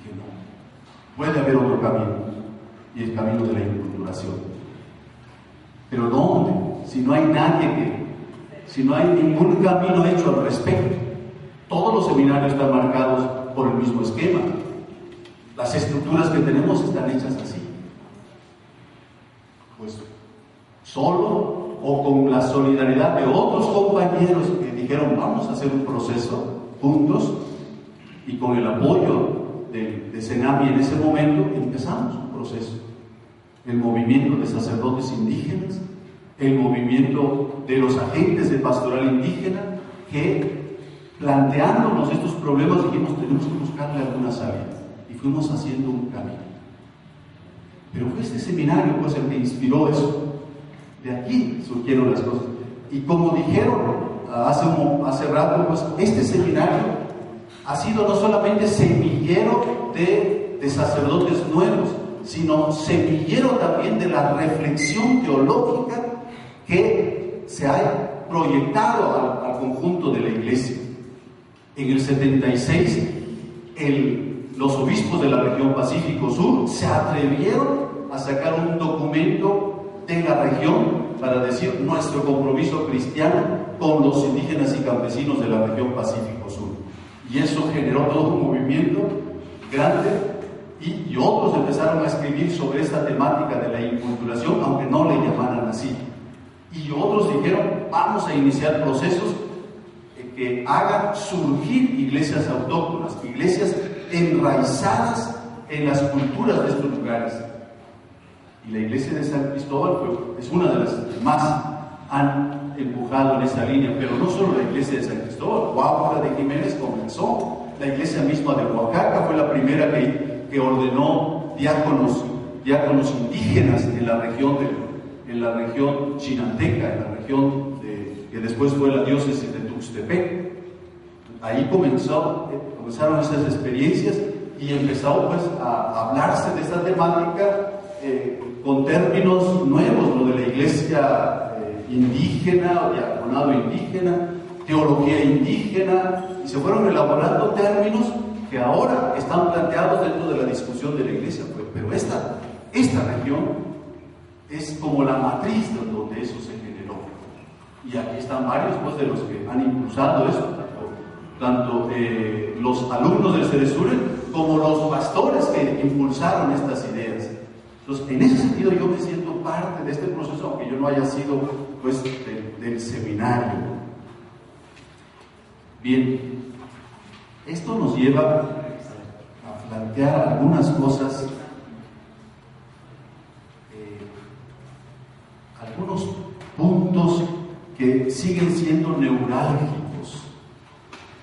que no. Puede haber otro camino, y el camino de la inculturación. Pero ¿dónde? Si no hay si no hay ningún camino hecho al respecto. Todos los seminarios están marcados por el mismo esquema. Las estructuras que tenemos están hechas así. Pues solo o con la solidaridad de otros compañeros que dijeron vamos a hacer un proceso juntos, y con el apoyo de Senami en ese momento empezamos un proceso. El movimiento de sacerdotes indígenas, el movimiento de los agentes de pastoral indígena, que planteándonos estos problemas dijimos tenemos que buscarle alguna salida, y fuimos haciendo un camino. Pero fue este seminario pues el que inspiró eso. De aquí surgieron las cosas. Y como dijeron hace rato, pues este seminario ha sido no solamente semillero de sacerdotes nuevos, sino semillero también de la reflexión teológica que se ha proyectado al conjunto de la Iglesia. En el 76, los obispos de la región Pacífico Sur se atrevieron a sacar un documento de la región para decir nuestro compromiso cristiano con los indígenas y campesinos de la región Pacífico Sur. Y eso generó todo un movimiento grande, y otros empezaron a escribir sobre esta temática de la inculturación, aunque no le llamaran así. Y otros dijeron, vamos a iniciar procesos que hagan surgir iglesias autóctonas, iglesias enraizadas en las culturas de estos lugares. Y la iglesia de San Cristóbal es una de las que más han empujado en esa línea, pero no solo la iglesia de San Cristóbal. Guápora de Jiménez comenzó, la iglesia misma de Oaxaca fue la primera que ordenó diáconos indígenas en la región chinanteca, en la región que después fue la diócesis de Tuxtepec. Ahí comenzaron esas experiencias, y empezó pues a hablarse de esta temática con términos nuevos, lo de la iglesia indígena, o diaconado indígena, teología indígena, y se fueron elaborando términos que ahora están planteados dentro de la discusión de la iglesia. Pero esta región es como la matriz donde eso se generó, y aquí están varios pues, de los que han impulsado eso, tanto los alumnos del Ceresure como los pastores que impulsaron estas ideas. Entonces, en ese sentido yo me siento parte de este proceso, aunque yo no haya sido pues del seminario. Bien, esto nos lleva a plantear algunas cosas, algunos puntos que siguen siendo neurálgicos,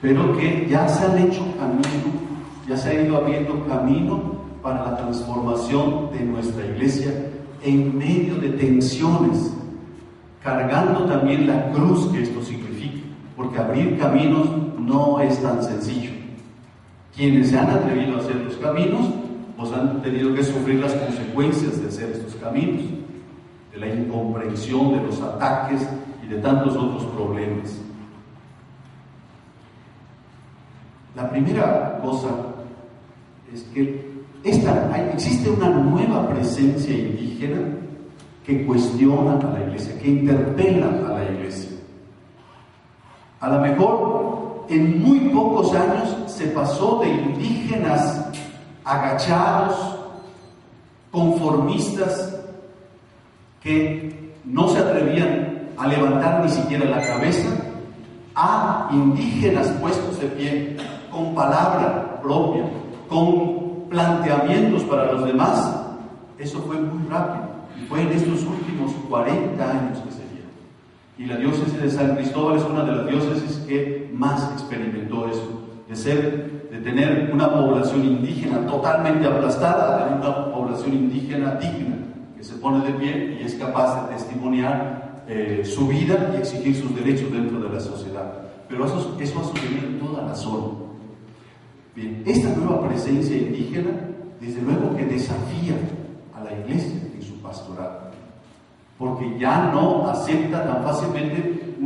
pero que ya se han hecho camino, ya se ha ido abriendo camino para la transformación de nuestra iglesia en medio de tensiones, cargando también la cruz que esto significa, porque abrir caminos no es tan sencillo. Quienes se han atrevido a hacer los caminos, pues han tenido que sufrir las consecuencias de hacer estos caminos, de la incomprensión, de los ataques y de tantos otros problemas. La primera cosa es que existe una nueva presencia indígena que cuestiona a la iglesia, que interpela a la iglesia. A lo mejor en muy pocos años se pasó de indígenas agachados, conformistas, que no se atrevían a levantar ni siquiera la cabeza, a indígenas puestos de pie, con palabra propia, con planteamientos para los demás. Eso fue muy rápido, y fue en estos últimos 40 años que se dio. Y la diócesis de San Cristóbal es una de las diócesis que más experimentó eso, de tener una población indígena totalmente aplastada, a tener una población indígena digna, que se pone de pie y es capaz de testimoniar su vida y exigir sus derechos dentro de la sociedad. Pero eso ha sucedido en toda la zona. Bien, esta nueva presencia indígena, desde luego que desafía a la iglesia en su pastoral, porque ya no acepta tan fácilmente,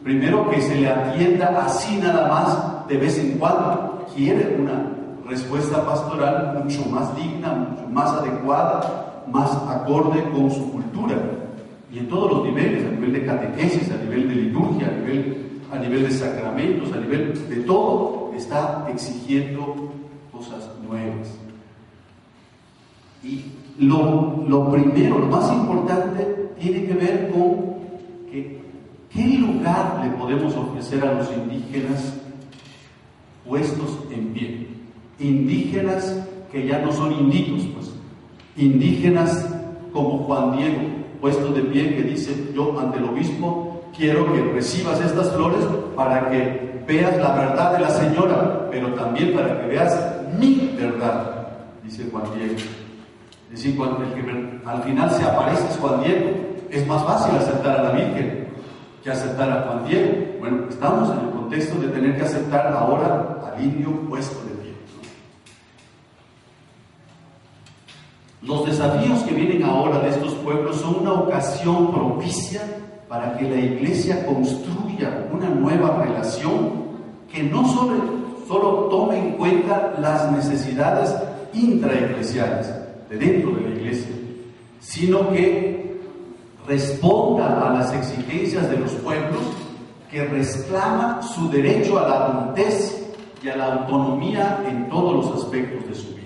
primero, que se le atienda así nada más de vez en cuando. Quiere una respuesta pastoral mucho más digna, mucho más adecuada, más acorde con su cultura. Y en todos los niveles, a nivel de catequesis, a nivel de liturgia, a nivel de sacramentos, a nivel de todo, está exigiendo cosas nuevas. Y lo primero, lo más importante, tiene que ver con qué lugar le podemos ofrecer a los indígenas puestos en pie. Indígenas que ya no son inditos, pues. Indígenas como Juan Diego, puestos de pie, que dice: yo ante el obispo quiero que recibas estas flores para que veas la verdad de la señora, pero también para que veas mi verdad, dice Juan Diego. Es decir, cuando el que al final se aparece es Juan Diego. Es más fácil aceptar a la Virgen que aceptar a Juan Diego. Bueno, estamos en el contexto de tener que aceptar ahora al indio puesto de pie, ¿no? Los desafíos que vienen ahora de estos pueblos son una ocasión propicia para que la Iglesia construya una nueva relación que no solo tome en cuenta las necesidades intraeclesiales de dentro de la Iglesia, sino que responda a las exigencias de los pueblos, que reclama su derecho a la adultez y a la autonomía en todos los aspectos de su vida.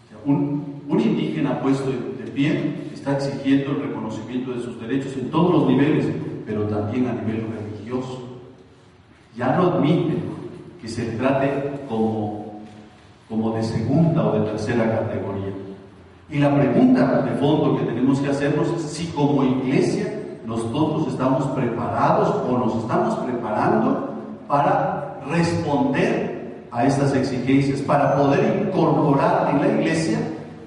O sea, un indígena puesto de pie está exigiendo el reconocimiento de sus derechos en todos los niveles, pero también a nivel religioso. Ya no admite que se trate como de segunda o de tercera categoría. Y la pregunta de fondo que tenemos que hacernos es si como iglesia nosotros estamos preparados o nos estamos preparando para responder a estas exigencias, para poder incorporar en la iglesia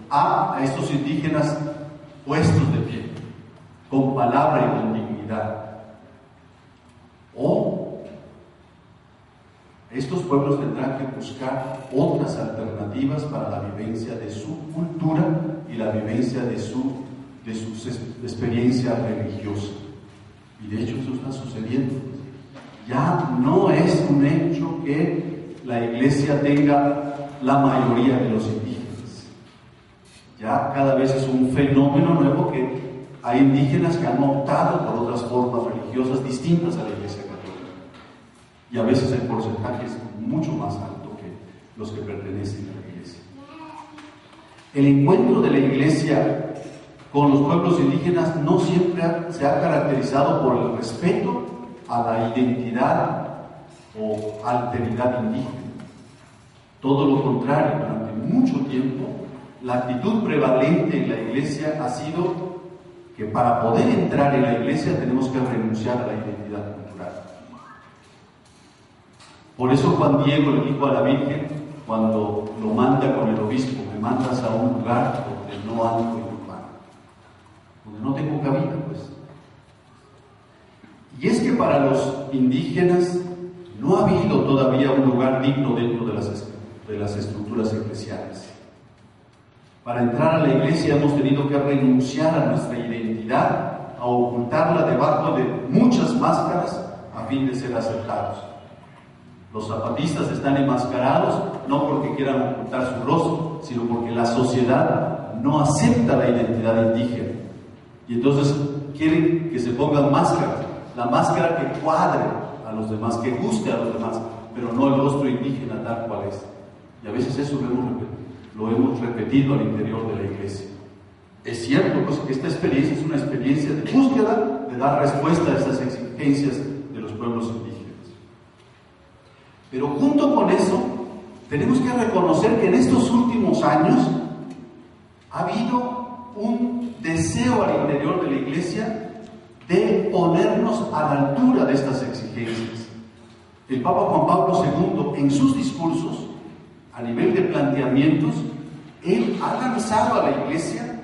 a estos indígenas puestos de pie, con palabra y con dignidad. O estos pueblos tendrán que buscar otras alternativas para la vivencia de su cultura y la vivencia de sus experiencias religiosas. Y de hecho eso está sucediendo. Ya no es un hecho que la iglesia tenga la mayoría de los indígenas. Ya cada vez es un fenómeno nuevo que hay indígenas que han optado por otras formas religiosas distintas a la iglesia católica. Y a veces el porcentaje es mucho más alto que los que pertenecen a la iglesia. El encuentro de la iglesia con los pueblos indígenas no siempre se ha caracterizado por el respeto a la identidad o alteridad indígena. Todo lo contrario, durante mucho tiempo, la actitud prevalente en la iglesia ha sido que para poder entrar en la iglesia tenemos que renunciar a la identidad cultural. Por eso Juan Diego le dijo a la Virgen, cuando lo manda con el obispo: me mandas a un lugar donde no ando en pan, donde no tengo cabida, pues. Y es que para los indígenas no ha habido todavía un lugar digno dentro de las estructuras eclesiales. Para entrar a la iglesia hemos tenido que renunciar a nuestra identidad, a ocultarla debajo de muchas máscaras a fin de ser aceptados. Los zapatistas están enmascarados no porque quieran ocultar su rostro, sino porque la sociedad no acepta la identidad indígena. Y entonces quieren que se pongan máscaras, la máscara que cuadre a los demás, que guste a los demás, pero no el rostro indígena tal cual es. Y a veces eso lo hemos repetido al interior de la iglesia. Es cierto, pues, que esta experiencia es una experiencia de búsqueda, de dar respuesta a estas exigencias de los pueblos indígenas. Pero junto con eso, tenemos que reconocer que en estos últimos años ha habido un deseo al interior de la iglesia de ponernos a la altura de estas exigencias. El Papa Juan Pablo II, en sus discursos, a nivel de planteamientos, él ha lanzado a la iglesia